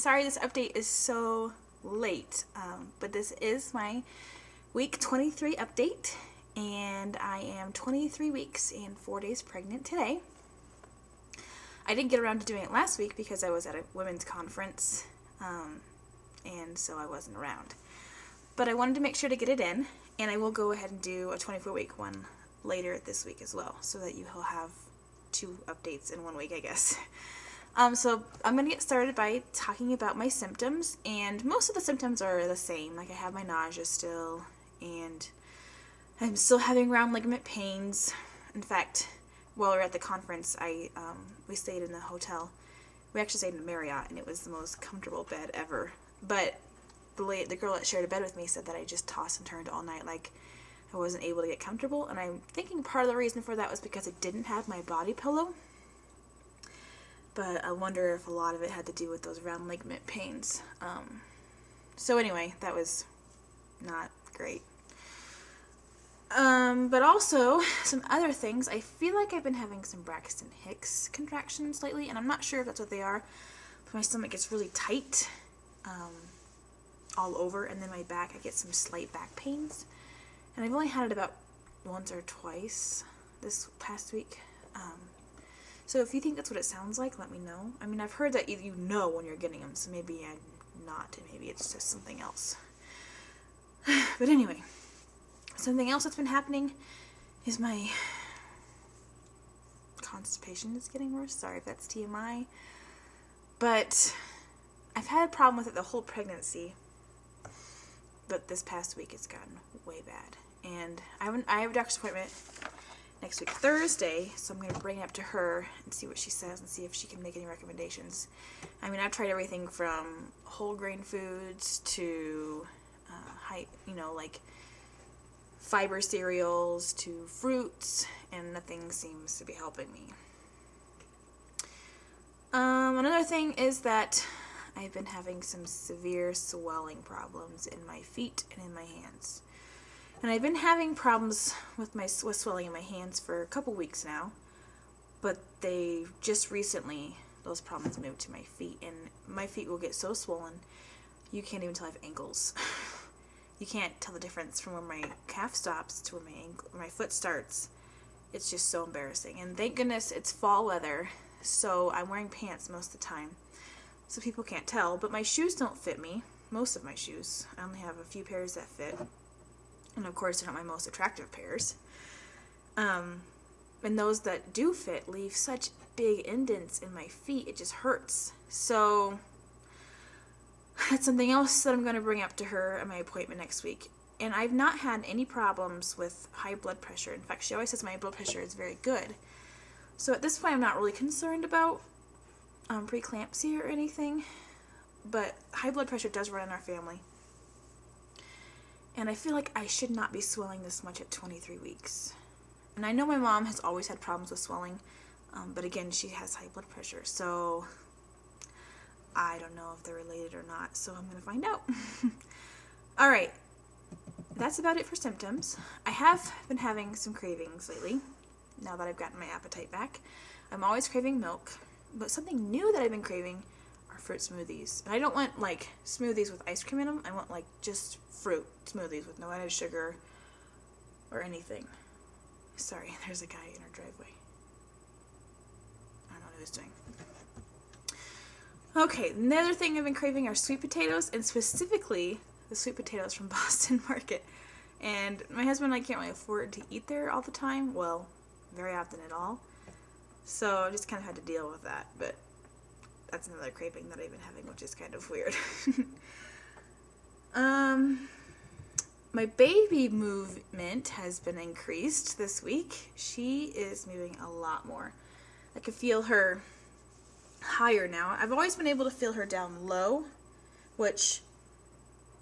sorry this update is so late, but this is my week 23 update, and I am 23 weeks and 4 days pregnant today. I didn't get around to doing it last week because I was at a women's conference, and so I wasn't around. But I wanted to make sure to get it in, and I will go ahead and do a 24-week one later this week as well, so that you will have 2 updates in 1 week, I guess. So I'm going to get started by talking about my symptoms, and most of the symptoms are the same. Like, I have my nausea still, and I'm still having round ligament pains. In fact, while we were at the conference, we stayed in the hotel. We actually stayed in a Marriott, and it was the most comfortable bed ever. But the girl that shared a bed with me said that I just tossed and turned all night, like I wasn't able to get comfortable. And I'm thinking part of the reason for that was because I didn't have my body pillow. But I wonder if a lot of it had to do with those round ligament pains. So anyway, that was not great. But also, some other things. I feel like I've been having some Braxton Hicks contractions lately, and I'm not sure if that's what they are. But my stomach gets really tight all over, and then my back, I get some slight back pains. And I've only had it about once or twice this past week. So if you think that's what it sounds like, let me know. I mean, I've heard that you know when you're getting them, so maybe I'm not, and maybe it's just something else. But anyway, something else that's been happening is my constipation is getting worse. Sorry if that's TMI. But I've had a problem with it the whole pregnancy, but this past week it's gotten way bad. And I have a doctor's appointment next week Thursday, so I'm going to bring it up to her and see what she says and see if she can make any recommendations. I mean, I've tried everything from whole grain foods to like fiber cereals to fruits, and nothing seems to be helping me. Another thing is that I've been having some severe swelling problems in my feet and in my hands. And I've been having problems with swelling in my hands for a couple weeks now, but they just recently, those problems moved to my feet, and my feet will get so swollen, you can't even tell I have ankles. You can't tell the difference from where my calf stops to where my foot starts. It's just so embarrassing. And thank goodness it's fall weather, so I'm wearing pants most of the time, so people can't tell. But my shoes don't fit me, most of my shoes. I only have a few pairs that fit. And of course, they're not my most attractive pairs. And those that do fit leave such big indents in my feet, it just hurts. So that's something else that I'm going to bring up to her at my appointment next week. And I've not had any problems with high blood pressure. In fact, she always says my blood pressure is very good. So at this point, I'm not really concerned about preeclampsia or anything. But high blood pressure does run in our family. And I feel like I should not be swelling this much at 23 weeks. And I know my mom has always had problems with swelling, but again, she has high blood pressure, so I don't know if they're related or not, so I'm going to find out. Alright, that's about it for symptoms. I have been having some cravings lately, now that I've gotten my appetite back. I'm always craving milk, but something new that I've been craving are fruit smoothies. And I don't want, like, smoothies with ice cream in them. I want, like, just fruit smoothies with no added sugar or anything. Sorry, there's a guy in our driveway. I don't know what he was doing. Okay, another thing I've been craving are sweet potatoes, and specifically the sweet potatoes from Boston Market. And my husband and I can't really afford to eat there all the time. Well, very often at all. So I just kind of had to deal with that. But that's another craving that I've been having, which is kind of weird. My baby movement has been increased this week. She is moving a lot more. I can feel her higher now. I've always been able to feel her down low, which,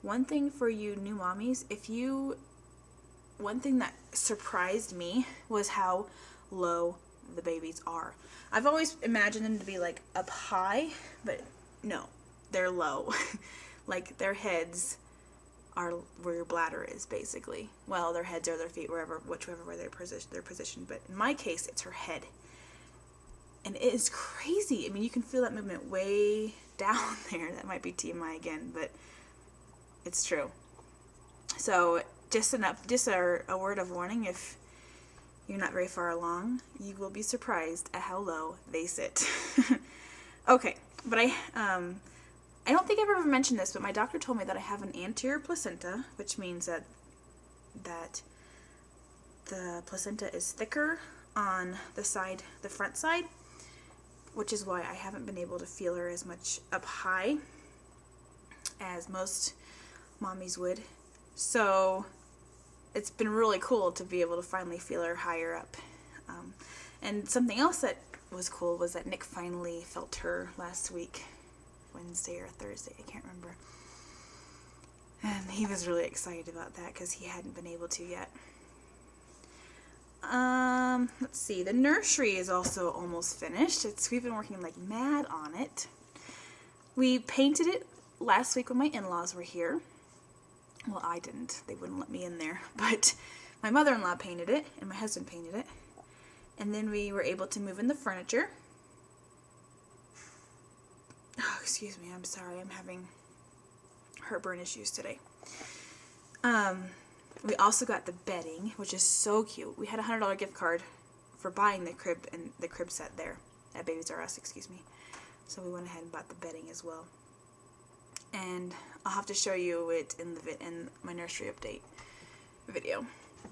one thing for you new mommies, one thing that surprised me was how low the babies are. I've always imagined them to be like up high, but no, they're low. Like, their heads are where your bladder is, basically. Well, their heads or their feet, whichever way they're positioned. But in my case, it's her head. And it is crazy. I mean, you can feel that movement way down there. That might be TMI again, but it's true. So just a word of warning, if you're not very far along, you will be surprised at how low they sit. Okay, but I don't think I've ever mentioned this, but my doctor told me that I have an anterior placenta, which means that the placenta is thicker on the front side, which is why I haven't been able to feel her as much up high as most mommies would. So it's been really cool to be able to finally feel her higher up. And something else that was cool was that Nick finally felt her last week, Wednesday or Thursday, I can't remember. And he was really excited about that because he hadn't been able to yet. Let's see, the nursery is also almost finished. We've been working like mad on it. We painted it last week when my in-laws were here. Well, I didn't. They wouldn't let me in there. But my mother-in-law painted it, and my husband painted it. And then we were able to move in the furniture. Oh, excuse me. I'm sorry. I'm having heartburn issues today. We also got the bedding, which is so cute. We had a $100 gift card for buying the crib and the crib set there at Babies R Us, excuse me. So we went ahead and bought the bedding as well. And I'll have to show you it in my nursery update video.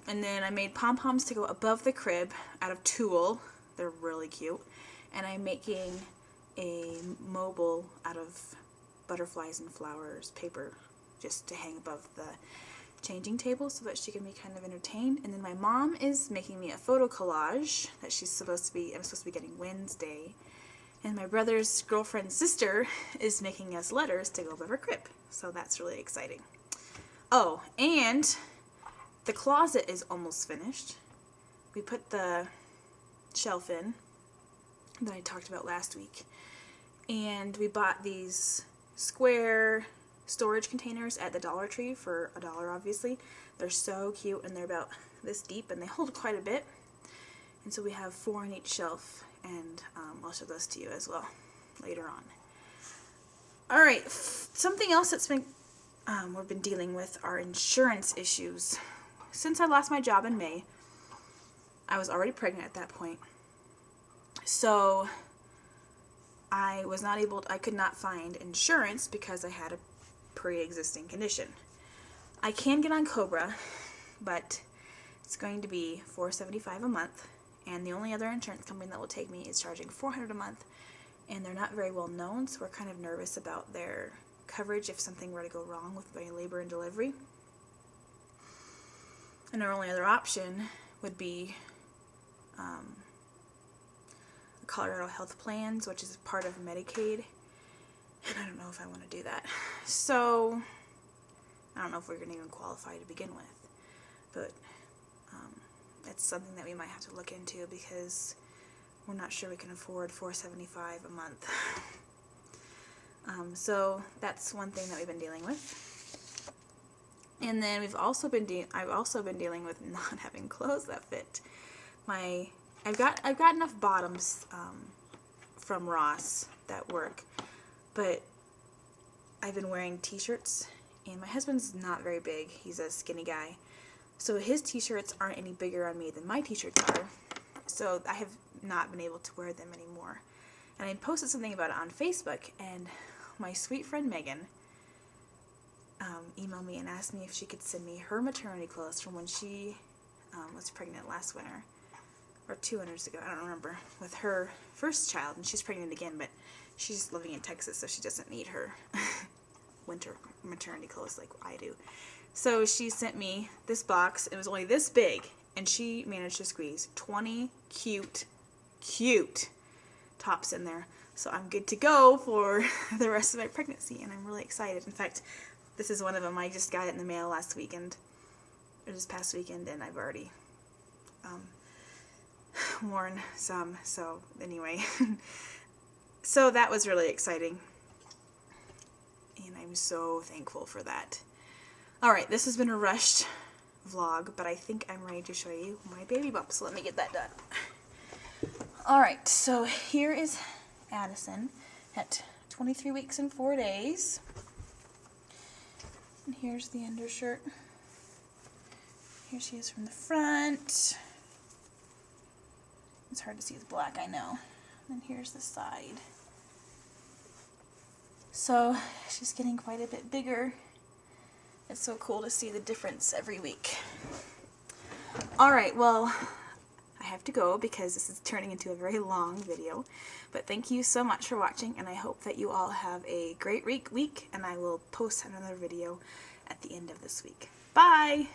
And then I made pom-poms to go above the crib out of tulle. They're really cute. And I'm making a mobile out of butterflies and flowers paper just to hang above the changing table so that she can be kind of entertained. And then my mom is making me a photo collage that I'm supposed to be getting Wednesday. And my brother's girlfriend's sister is making us letters to go above her crib. So that's really exciting. Oh, and the closet is almost finished. We put the shelf in that I talked about last week. And we bought these square storage containers at the Dollar Tree for $1, obviously. They're so cute, and they're about this deep, and they hold quite a bit. And so we have 4 on each shelf, and I'll show those to you as well later on. Alright, something else that's been we've been dealing with are insurance issues. Since I lost my job in May, I was already pregnant at that point. So I could not find insurance because I had a pre-existing condition. I can get on Cobra, but it's going to be $475 a month, and the only other insurance company that will take me is charging $400 a month, and they're not very well known, so we're kind of nervous about their coverage if something were to go wrong with my labor and delivery. And our only other option would be Colorado Health Plans, which is part of Medicaid, and I don't know if I want to do that. So I don't know if we're going to even qualify to begin with, but it's something that we might have to look into because we're not sure we can afford $475 a month. So that's one thing that we've been dealing with. And then I've also been dealing with not having clothes that fit. I've got enough bottoms from Ross that work, but I've been wearing t-shirts, and my husband's not very big. He's a skinny guy, so his t-shirts aren't any bigger on me than my t-shirts are, so I have not been able to wear them anymore. And I posted something about it on Facebook, and my sweet friend Megan emailed me and asked me if she could send me her maternity clothes from when she was pregnant last winter, or 2 winters ago, I don't remember, with her first child, and she's pregnant again, but she's living in Texas, so she doesn't need her winter maternity clothes like I do. So she sent me this box. It was only this big, and she managed to squeeze 20 cute tops in there. So I'm good to go for the rest of my pregnancy, and I'm really excited. In fact, this is one of them. I just got it in the mail this past weekend, and I've already worn some. So anyway, so that was really exciting, and I'm so thankful for that. Alright, this has been a rushed vlog, but I think I'm ready to show you my baby bump, so let me get that done. Alright, so here is Addison at 23 weeks and 4 days. And here's the undershirt. Here she is from the front. It's hard to see the black, I know. And here's the side. So she's getting quite a bit bigger. It's so cool to see the difference every week. Alright, well, I have to go because this is turning into a very long video. But thank you so much for watching, and I hope that you all have a great week, and I will post another video at the end of this week. Bye!